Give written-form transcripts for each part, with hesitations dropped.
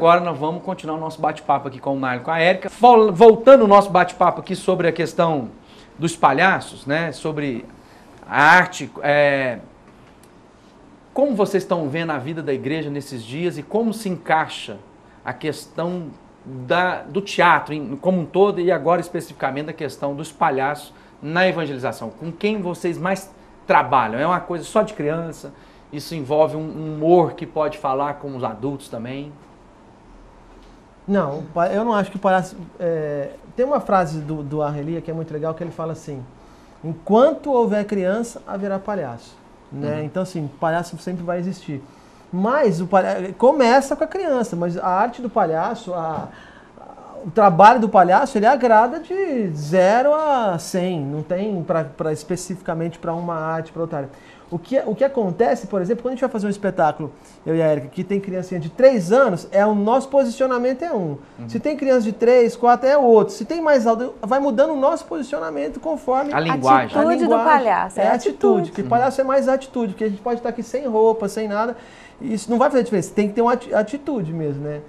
agora nós vamos continuar o nosso bate-papo aqui com o Nailo, com a Érica. Voltando o nosso bate-papo aqui sobre a questão dos palhaços, né? Sobre a arte. Como vocês estão vendo a vida da igreja nesses dias e como se encaixa a questão do teatro como um todo e agora especificamente a questão dos palhaços na evangelização? Com quem vocês mais trabalham? É uma coisa só de criança? Isso envolve um humor que pode falar com os adultos também? Não, eu não acho que o palhaço... tem uma frase do Arrelia que é muito legal, que ele fala assim: enquanto houver criança, haverá palhaço. Né? Então, assim, palhaço sempre vai existir. Mas o palhaço começa com a criança, mas a arte do palhaço, o trabalho do palhaço, ele agrada de 0 a 100. Não tem especificamente para uma arte, para outra área. O que acontece, por exemplo, quando a gente vai fazer um espetáculo, eu e a Érica, que tem criancinha de 3 anos, o nosso posicionamento é um. Se tem criança de 3, 4, é outro. Se tem mais alto, vai mudando o nosso posicionamento conforme a linguagem. A atitude do palhaço. É a atitude. Porque palhaço é mais atitude, porque a gente pode estar aqui sem roupa, sem nada. Isso não vai fazer diferença, tem que ter uma atitude mesmo, né?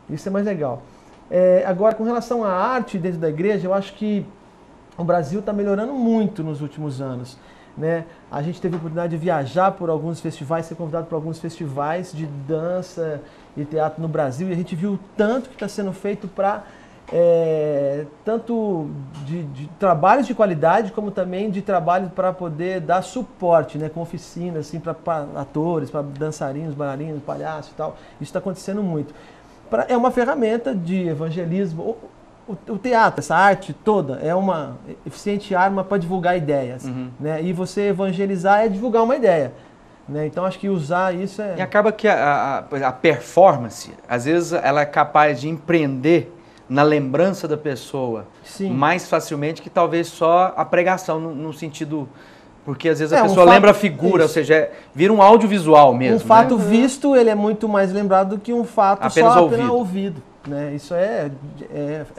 Isso é mais legal. Agora, com relação à arte dentro da igreja, eu acho que o Brasil está melhorando muito nos últimos anos. Né? A gente teve a oportunidade de viajar por alguns festivais, ser convidado por alguns festivais de dança e teatro no Brasil, e a gente viu o tanto que está sendo feito para tanto de trabalhos de qualidade, como também de trabalho para poder dar suporte, né? Com oficinas assim, para atores, para dançarinos, bailarinos, palhaços e tal. Isso está acontecendo muito. É uma ferramenta de evangelismo. O teatro, essa arte toda, é uma eficiente arma para divulgar ideias. Né? E você evangelizar é divulgar uma ideia. Né? Então, acho que usar isso é... E acaba que a performance, às vezes, ela é capaz de empreender na lembrança da pessoa. Sim. Mais facilmente que talvez só a pregação, no sentido... Porque às vezes a pessoa lembra a figura, ou seja, vira um audiovisual mesmo. Um fato visto, ele é muito mais lembrado do que um fato apenas ouvido. Né? Isso é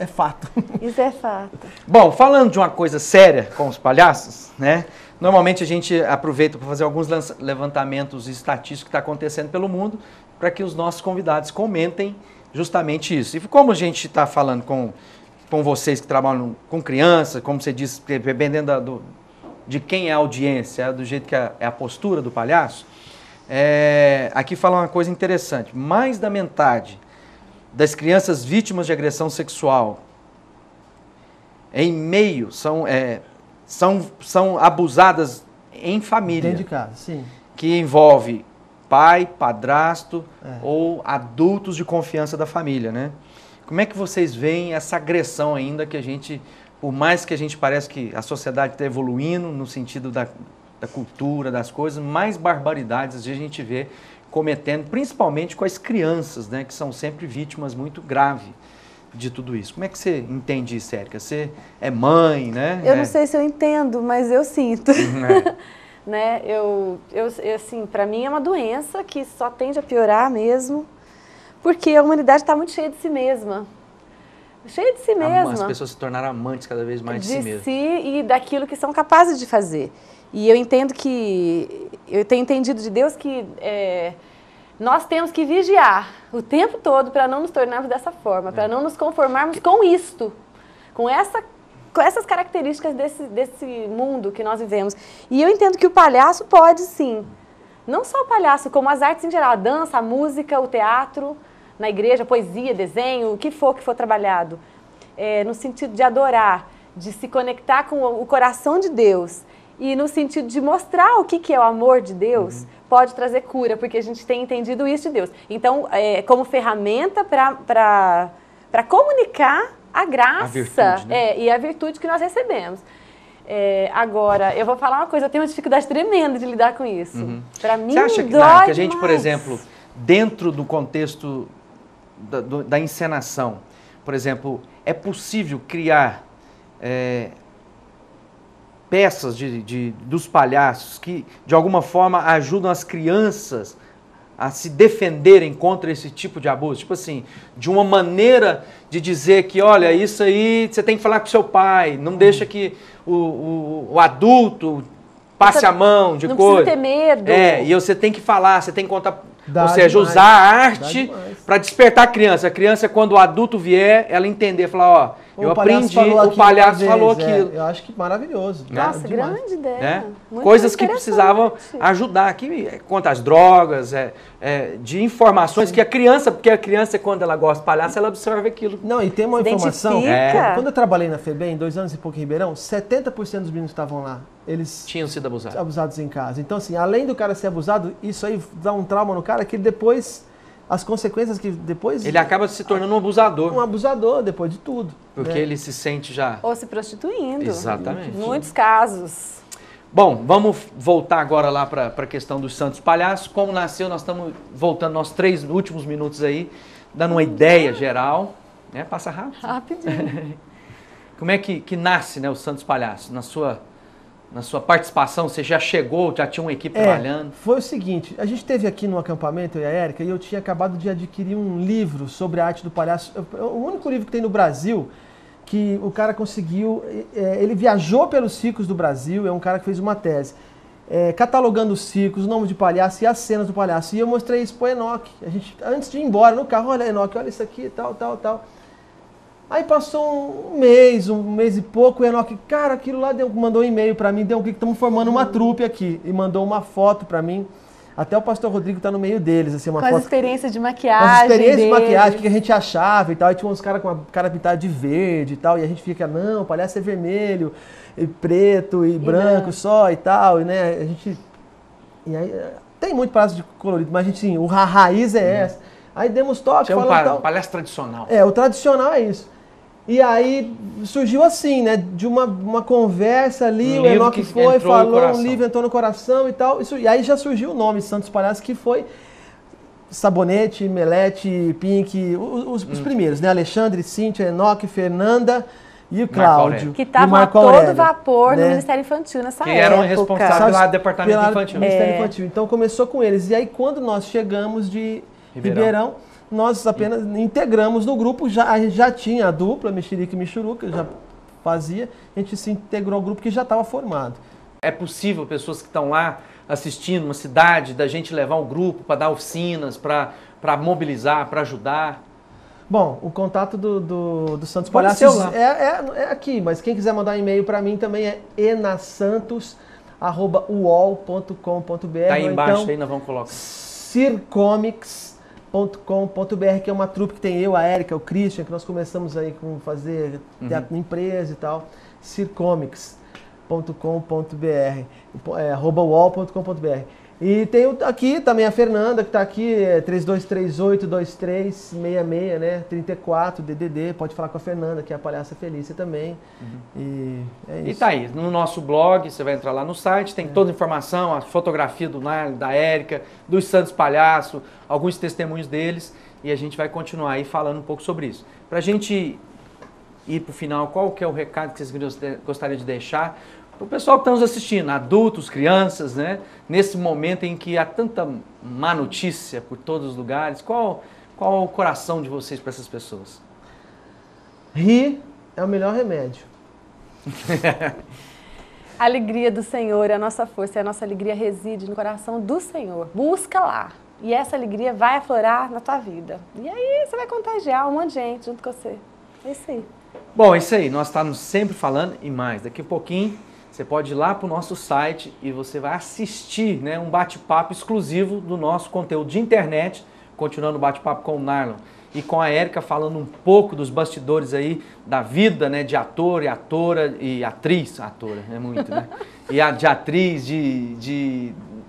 fato. Isso é fato. Bom, falando de uma coisa séria com os palhaços, né? Normalmente a gente aproveita para fazer alguns levantamentos estatísticos que está acontecendo pelo mundo, para que os nossos convidados comentem justamente isso. E como a gente está falando com vocês que trabalham com crianças, como você disse, dependendo de quem é a audiência, do jeito que é a postura do palhaço, aqui fala uma coisa interessante. Mais da metade das crianças vítimas de agressão sexual são abusadas em família. Dentro de casa, sim. Que envolve pai, padrasto ou adultos de confiança da família, né? Como é que vocês veem essa agressão ainda que a gente, por mais que a gente parece que a sociedade está evoluindo no sentido da cultura, das coisas, mais barbaridades a gente vê cometendo, principalmente com as crianças, né, que são sempre vítimas muito graves de tudo isso. Como é que você entende isso, Érica? Você é mãe, né? Eu não sei se eu entendo, mas eu sinto. Né? Assim, para mim é uma doença que só tende a piorar mesmo, porque a humanidade está muito cheia de si mesma. Cheia de si mesma. As pessoas se tornaram amantes cada vez mais de si mesmas. De si e daquilo que são capazes de fazer. E eu entendo eu tenho entendido de Deus que nós temos que vigiar o tempo todo para não nos tornarmos dessa forma, para não nos conformarmos com isto, com essas características desse mundo que nós vivemos. E eu entendo que o palhaço pode, sim, não só o palhaço, como as artes em geral, a dança, a música, o teatro, na igreja, poesia, desenho, o que for trabalhado, no sentido de adorar, de se conectar com o coração de Deus, e no sentido de mostrar o que é o amor de Deus, pode trazer cura, porque a gente tem entendido isso de Deus. Então, como ferramenta para comunicar a graça virtude, né? E a virtude que nós recebemos. Agora, eu vou falar uma coisa, eu tenho uma dificuldade tremenda de lidar com isso. Para mim, você acha que a gente, por exemplo, dentro do contexto da encenação, por exemplo, é possível criar peças dos palhaços que, de alguma forma, ajudam as crianças a se defenderem contra esse tipo de abuso? Tipo assim, de uma maneira de dizer que, olha, isso aí você tem que falar com seu pai, não deixa que o adulto passe a mão de coisa. Não precisa ter medo. E você tem que falar, você tem que contar Dá Ou seja, demais, usar a dá arte demais. para despertar a criança. A criança, quando o adulto vier, ela entender, falar, ó, eu O palhaço aprendi, falou o aquilo palhaço uma falou vez, aquilo. eu acho que maravilhoso. Nossa, demais. grande ideia. Né? Muito Coisas que interessante. precisavam ajudar aqui, quanto às drogas, de informações que a criança, porque a criança, quando ela gosta de palhaço, ela absorve aquilo. Não, e tem uma Se informação. identifica. Quando eu trabalhei na FEBEM, 2 anos e pouco em Ribeirão, 70% dos meninos que estavam lá, eles Tinham sido abusados. abusados em casa. Então, assim, além do cara ser abusado, isso aí dá um trauma no cara que ele depois, as consequências que depois... Ele acaba se tornando um abusador, um abusador depois de tudo. porque né? ele se sente já... Ou se prostituindo. Exatamente. Muitos casos. Bom, vamos voltar agora lá para a questão dos Santos Palhaços. Como nasceu, nós estamos voltando nossos 3 últimos minutos aí, dando uma ideia geral. Né? Passa rápido. Rapidinho. Como é que nasce, né, os Santos Palhaços? Na sua participação, você já chegou, já tinha uma equipe trabalhando? Foi o seguinte, a gente esteve aqui no acampamento, eu e a Érica, e eu tinha acabado de adquirir um livro sobre a arte do palhaço. O único livro que tem no Brasil que o cara conseguiu, ele viajou pelos circos do Brasil, é um cara que fez uma tese, catalogando os circos, o nome de palhaço e as cenas do palhaço. E eu mostrei isso pro Enoque. A gente, antes de ir embora no carro, olha, Enoque, olha isso aqui, tal, tal, tal. Aí passou um mês e pouco, o Enoque, cara, aquilo lá mandou um e-mail pra mim, deu que estamos formando uma trupe aqui. E mandou uma foto pra mim. Até o pastor Rodrigo tá no meio deles, assim, uma Com as foto. experiências de Com maquiagem. as experiências de deles. maquiagem, o que a gente achava e tal. E tinha uns caras com a cara pintada de verde e tal. E a gente fica, não, o palhaço é vermelho, e preto, e branco só e tal. E, né, a gente. E aí, tem muito palhaço de colorido, mas a gente, sim, a raiz é essa. Aí demos toque, É um falando tal. palhaço tradicional. O tradicional é isso. E aí surgiu assim, né? De uma conversa ali, o Enoque foi, falou, um livro entrou no coração e tal. E aí já surgiu o nome Santos Palhaços, que foi Sabonete, Melete, Pink, os primeiros, né? Alexandre, Cíntia, Enoque, Fernanda e o Cláudio. Que estavam a todo vapor no Ministério Infantil nessa época. Que eram responsáveis lá do departamento infantil. Ministério Infantil. Então começou com eles. E aí quando nós chegamos de Ribeirão, nós apenas integramos no grupo, a gente já tinha a dupla, Mexerica e Michuruca, já fazia, a gente se integrou ao grupo que já estava formado. É possível pessoas que estão lá assistindo, uma cidade, da gente levar um grupo para dar oficinas, para mobilizar, para ajudar? Bom, o contato do Santos Pode Palhaços ser lá. é aqui, mas quem quiser mandar um e-mail para mim também é enasantos@uol.com.br. Tá aí embaixo, então, aí nós vamos colocar. circomics.com.br, que é uma trupe que tem eu, a Érica, o Christian, que nós começamos aí com fazer teatro na empresa e tal. circomics.com.br, @uol.com.br. E tem aqui também a Fernanda, que está aqui, 3238-2366, né? 34 DDD, pode falar com a Fernanda, que é a Palhaça Felícia também. E é isso. E tá aí, no nosso blog, você vai entrar lá no site, tem toda a informação, a fotografia do Nylon, da Érica, dos Santos Palhaço, alguns testemunhos deles, e a gente vai continuar aí falando um pouco sobre isso. Pra gente ir pro final, qual que é o recado que vocês gostariam de deixar para o pessoal que está nos assistindo, adultos, crianças, né? Nesse momento em que há tanta má notícia por todos os lugares, qual o coração de vocês para essas pessoas? Rir é o melhor remédio. A alegria do Senhor é a nossa força, e a nossa alegria reside no coração do Senhor. Busca lá. E essa alegria vai aflorar na tua vida. E aí você vai contagiar um monte de gente junto com você. É isso aí. Bom, é isso aí. Nós estamos sempre falando e mais. Daqui a pouquinho você pode ir lá para o nosso site e você vai assistir, né, um bate-papo exclusivo do nosso conteúdo de internet, continuando o bate-papo com o Nylon e com a Érica, falando um pouco dos bastidores aí da vida, né, de ator e atora e atriz, atora, é muito, né? E de atriz,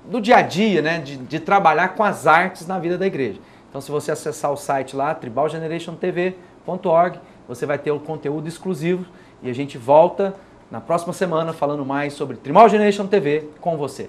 do dia a dia, né, de trabalhar com as artes na vida da igreja. Então, se você acessar o site lá, tribalgenerationtv.org, você vai ter o conteúdo exclusivo e a gente volta na próxima semana falando mais sobre Tribal Generation TV com você.